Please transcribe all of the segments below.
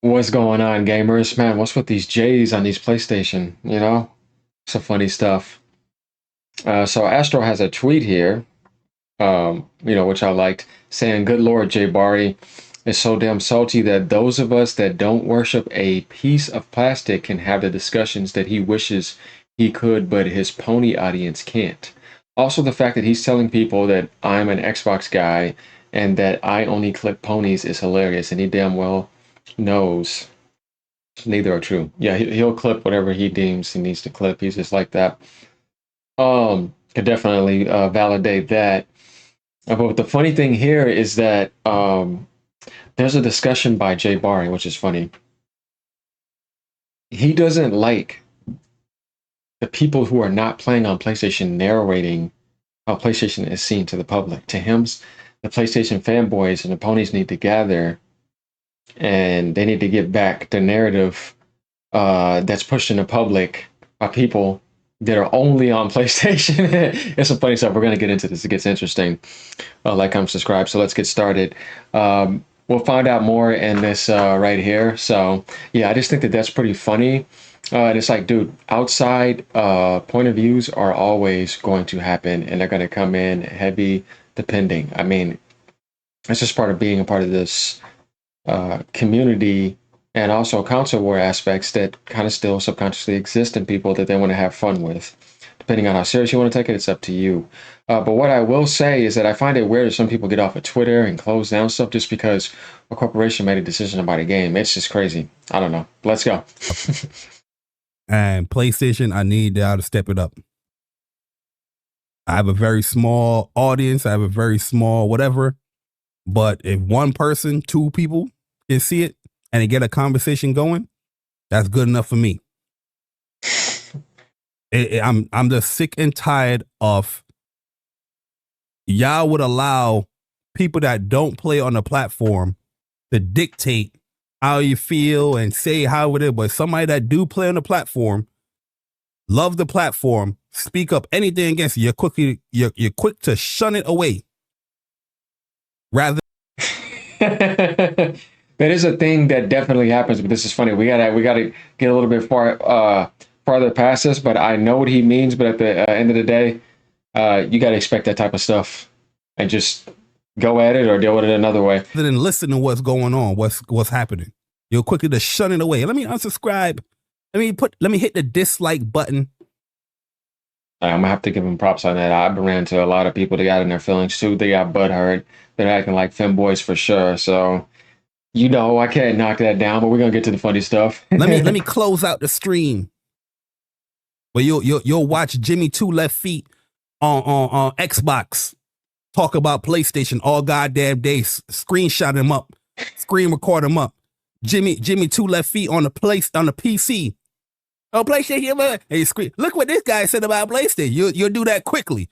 What's going on, gamers? Man, what's with these J's on these PlayStation? Some funny stuff. So Astro has a tweet here, which I liked, saying, "Good Lord, JayBari is so damn salty that those of us that don't worship a piece of plastic can have the discussions that he wishes he could, but his pony audience can't. Also, the fact that he's telling people that I'm an Xbox guy and that I only clip ponies is hilarious, and he damn well knows." Neither are true. Yeah, he'll clip whatever he deems he needs to clip. He's just like that. Could definitely validate that. But the funny thing here is that there's a discussion by JayBari, which is funny. He doesn't like the people who are not playing on PlayStation narrating how PlayStation is seen to the public. To him, the PlayStation fanboys and the ponies need to gather and they need to get back the narrative that's pushed in the public by people that are only on PlayStation. It's some funny stuff. We're going to get into this. It gets interesting. Like, comment, subscribe. So let's get started. We'll find out more in this right here. So yeah, I just think that that's pretty funny. And it's like, dude, outside point of views are always going to happen, and they're going to come in heavy depending. I mean, it's just part of being a part of this community, and also console war aspects that kind of still subconsciously exist in people that they want to have fun with. Depending on how serious you want to take it, it's up to you. But what I will say is that I find it weird that some people get off of Twitter and close down stuff just because a corporation made a decision about a game. It's just crazy. I don't know. Let's go. And PlayStation, I need y'all to step it up. I have a very small audience. I have a very small whatever. But if one person, two people can see it and get a conversation going, that's good enough for me. I'm just sick and tired of y'all would allow people that don't play on the platform to dictate how you feel and say how it is. But somebody that do play on the platform, love the platform, speak up anything against it, you're quick to shun it away. Rather That is a thing that definitely happens, but this is funny. We gotta get a little bit farther past this, but I know what he means. But at the end of the day, you gotta expect that type of stuff and just go at it or deal with it another way. than listen to what's going on, what's happening. You're quickly to shun it away. Let me unsubscribe. Let me hit the dislike button. I'm gonna have to give him props on that. I've ran into a lot of people that got in their feelings too. They got butthurt. They're acting like fanboys for sure. So I can't knock that down, but we're gonna get to the funny stuff. let me close out the stream. But you'll watch Jimmy Two Left Feet on Xbox talk about PlayStation all goddamn day. Screenshot him up, screen record him up. Jimmy Two Left Feet on the PC. Oh, PlayStation, hey, screen. Look what this guy said about PlayStation. You'll do that quickly.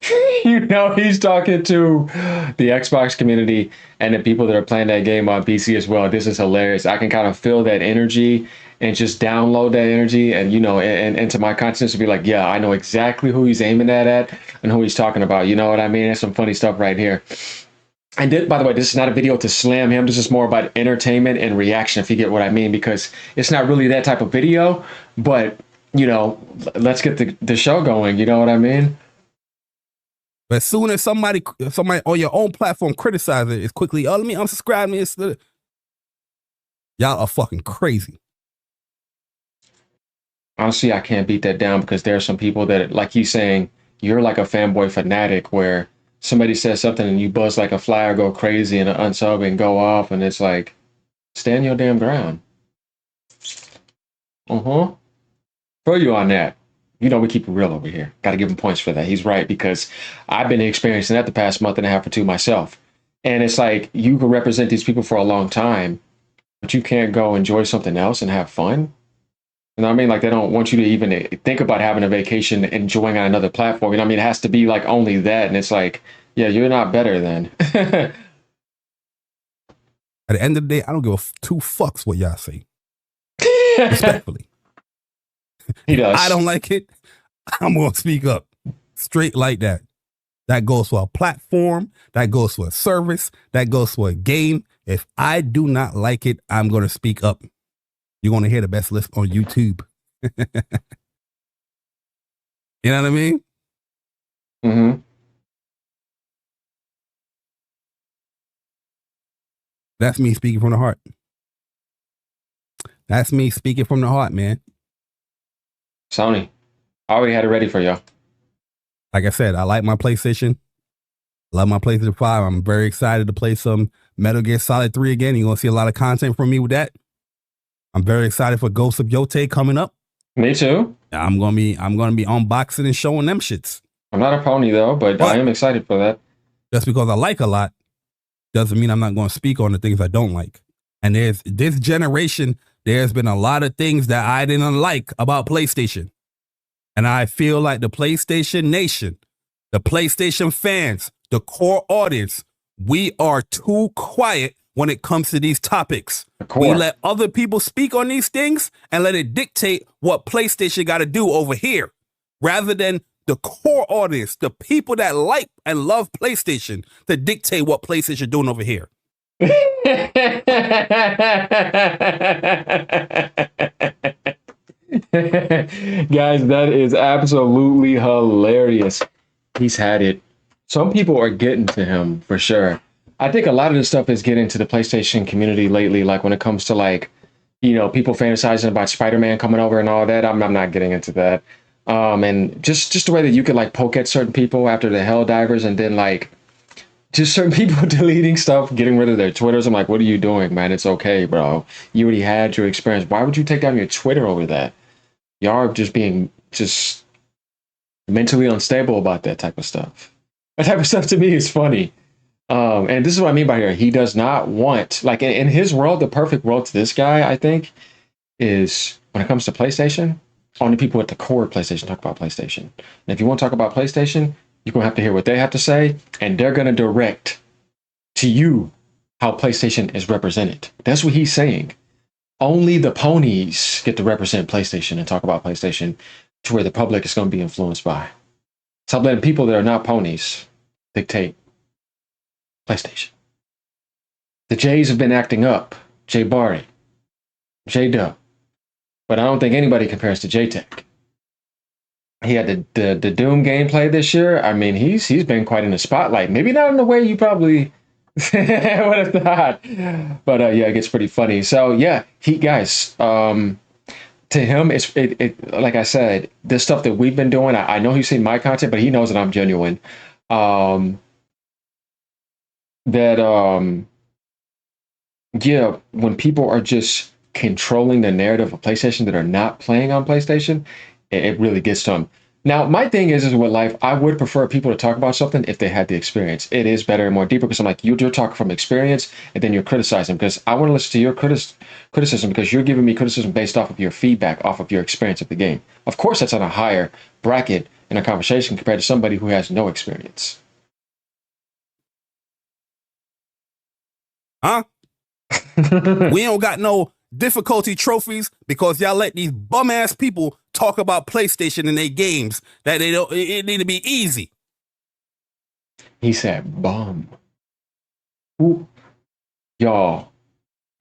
He's talking to the Xbox community and the people that are playing that game on PC as well. This is hilarious. I can kind of feel that energy and just download that energy and into my consciousness to be like, yeah, I know exactly who he's aiming at and who he's talking about. You know what I mean? There's some funny stuff right here. And by the way, this is not a video to slam him. This is more about entertainment and reaction, if you get what I mean, because it's not really that type of video. But, let's get the show going. You know what I mean? But as soon as somebody on your own platform criticizes it, it's quickly, let me unsubscribe me. Y'all are fucking crazy. Honestly, I can't beat that down because there are some people that, like he's saying, you're like a fanboy fanatic where somebody says something and you buzz like a fly or go crazy and unsub and go off, and it's like, stand your damn ground. Throw you on that. We keep it real over here. Got to give him points for that. He's right, because I've been experiencing that the past month and a half or two myself. And it's like, you can represent these people for a long time, but you can't go enjoy something else and have fun. You know what I mean? Like, they don't want you to even think about having a vacation, enjoying on another platform. You know what I mean? It has to be like only that. And it's like, yeah, you're not better then. At the end of the day, I don't give two fucks what y'all say. Respectfully. He does. I don't like it. I'm going to speak up straight like that. That goes for a platform. That goes for a service. That goes for a game. If I do not like it, I'm going to speak up. You're going to hear the best list on YouTube. You know what I mean? Mm-hmm. That's me speaking from the heart. That's me speaking from the heart, man. Sony, I already had it ready for y'all. Like I said, I like my PlayStation. Love my PlayStation 5. I'm very excited to play some Metal Gear Solid 3 again. You're going to see a lot of content from me with that. I'm very excited for Ghost of Yote coming up. Me too. I'm gonna be unboxing and showing them shits. I'm not a pony though, but I am excited for that. Just because I like a lot doesn't mean I'm not going to speak on the things I don't like. And there's this generation, there's been a lot of things that I didn't like about PlayStation. And I feel like the PlayStation Nation, the PlayStation fans, the core audience, we are too quiet when it comes to these topics. We let other people speak on these things and let it dictate what PlayStation got to do over here, rather than the core audience, the people that like and love PlayStation, to dictate what PlayStation doing over here. Guys, that is absolutely hilarious. He's had it. Some people are getting to him for sure. I think a lot of this stuff is getting to the PlayStation community lately. Like when it comes to like, you know, people fantasizing about Spider-Man coming over and all that. I'm not getting into that. And just the way that you could like poke at certain people after the Helldivers, and then like just certain people deleting stuff, getting rid of their Twitters. I'm like, what are you doing, man? It's okay, bro. You already had your experience. Why would you take down your Twitter over that? Y'all are just being just mentally unstable about that type of stuff. That type of stuff to me is funny. And this is what I mean by here. He does not want, like in his world, the perfect world to this guy, I think, is when it comes to PlayStation, only people at the core of PlayStation talk about PlayStation. And if you want to talk about PlayStation, you're going to have to hear what they have to say, and they're going to direct to you how PlayStation is represented. That's what he's saying. Only the ponies get to represent PlayStation and talk about PlayStation to where the public is going to be influenced by. Stop letting people that are not ponies dictate PlayStation. The Jays have been acting up. JayBari, J-Dub. But I don't think anybody compares to J-Tech. He had the Doom gameplay this year. I mean, he's been quite in the spotlight. Maybe not in the way you probably would have thought. But yeah, it gets pretty funny. So yeah, guys, to him, it's like I said, this stuff that we've been doing, I know he's seen my content, but he knows that I'm genuine. Yeah, when people are just controlling the narrative of PlayStation that are not playing on PlayStation, it really gets to them. Now, my thing is with life, I would prefer people to talk about something if they had the experience. It is better and more deeper because I'm like, you're talking from experience and then you're criticizing, because I want to listen to your criticism because you're giving me criticism based off of your feedback, off of your experience of the game. Of course, that's on a higher bracket in a conversation compared to somebody who has no experience. Huh? We don't got no difficulty trophies because y'all let these bum ass people talk about PlayStation in their games that they don't. It need to be easy. He said bum. Who, y'all,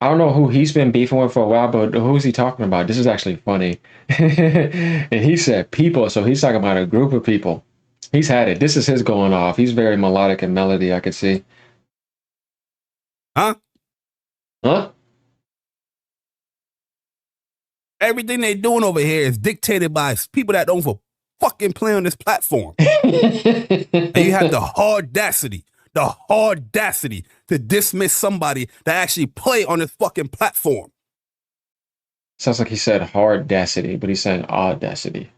I don't know who he's been beefing with for a while, but who's he talking about? This is actually funny. And he said people, so he's talking about a group of people. He's had it. This is his going off. He's very melodic and melody, I could see. Huh? Huh? Everything they doing over here is dictated by people that don't fucking play on this platform. And you have the audacity to dismiss somebody that actually play on this fucking platform. Sounds like he said hardacity, but he's saying audacity.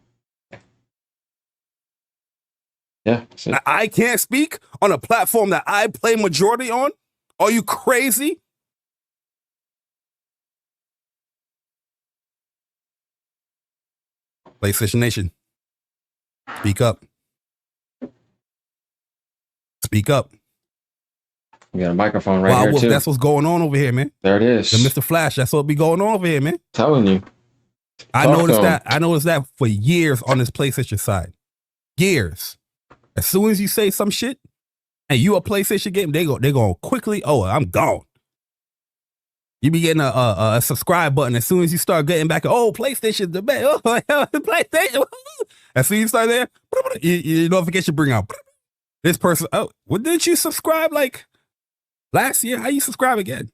Yeah. So. I can't speak on a platform that I play majority on? Are you crazy? PlayStation Nation. Speak up. Speak up. You got a microphone right here, too. That's what's going on over here, man. There it is. The Mr. Flash, that's what be going on over here, man. Telling you. I noticed that for years on this PlayStation side. Years. As soon as you say some shit and you a PlayStation game, they go quickly, oh, I'm gone. You be getting a subscribe button as soon as you start getting back. Oh, PlayStation's the best. Oh, PlayStation. As soon as you start there, your notification bring out this person. Oh, well, didn't you subscribe like last year? How you subscribe again?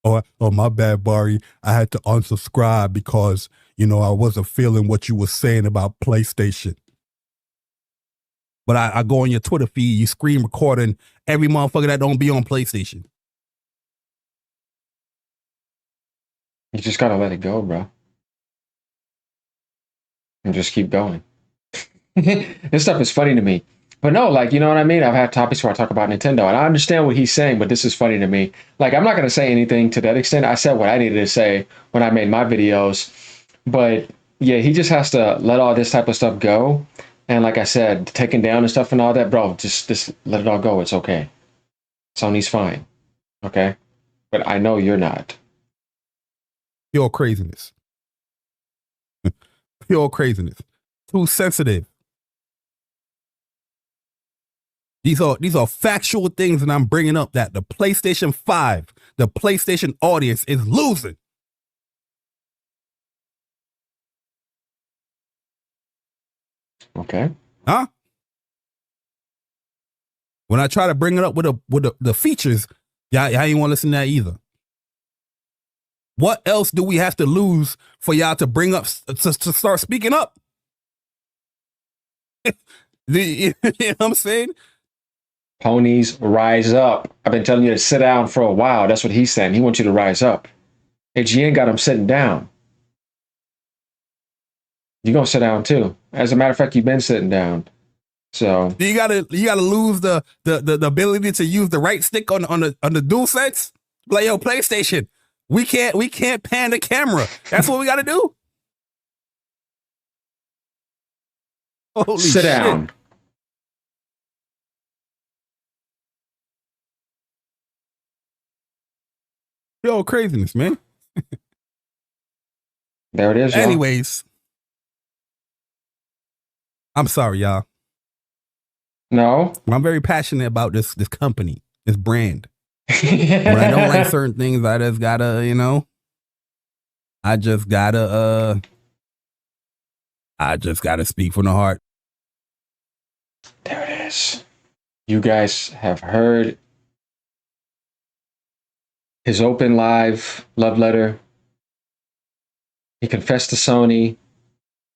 Oh, my bad, Bari. I had to unsubscribe because, you know, I wasn't feeling what you were saying about PlayStation. But I go on your Twitter feed, you screen recording every motherfucker that don't be on PlayStation. You just gotta let it go, bro. And just keep going. This stuff is funny to me. But no, like, you know what I mean? I've had topics where I talk about Nintendo, and I understand what he's saying, but this is funny to me. Like, I'm not going to say anything to that extent. I said what I needed to say when I made my videos. But yeah, he just has to let all this type of stuff go. And like I said, taking down and stuff and all that, bro, just let it all go. It's okay. Sony's fine. Okay? But I know you're not. Pure craziness. Pure craziness. Too sensitive. These are factual things that I'm bringing up that the PlayStation 5, the PlayStation audience is losing. Okay. Huh? When I try to bring it up with the features, y'all ain't want to listen to that either. What else do we have to lose for y'all to bring up to start speaking up? You know what I'm saying? Ponies, rise up. I've been telling you to sit down for a while. That's what he's saying. He wants you to rise up. AGN got him sitting down. You're gonna sit down too. As a matter of fact, you've been sitting down. So you gotta lose the ability to use the right stick on the dual sense. Like, yo, PlayStation, we can't pan the camera. That's what we gotta do. Holy sit shit. down. Yo, craziness, man. There it is, y'all. Anyways, I'm sorry, y'all. No. I'm very passionate about this company, this brand. When I don't like certain things, I just gotta, you know, I just gotta speak from the heart. There it is. You guys have heard his open live love letter. He confessed to Sony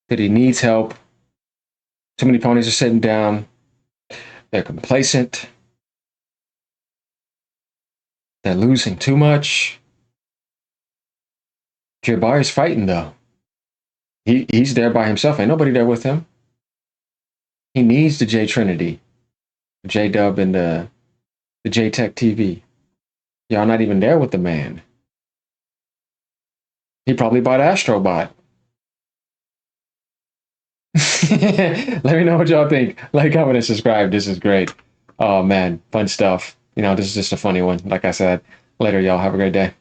that he needs help. Too many ponies are sitting down. They're complacent. They're losing too much. JayBari's fighting though. He's there by himself. Ain't nobody there with him. He needs the J Trinity, J Dub, and the J Tech TV. Y'all not even there with the man. He probably bought Astrobot. Let me know what y'all think. Like, comment, and subscribe. This is great. Oh man, fun stuff. You know, this is just a funny one. Like I said, later, y'all. Have a great day.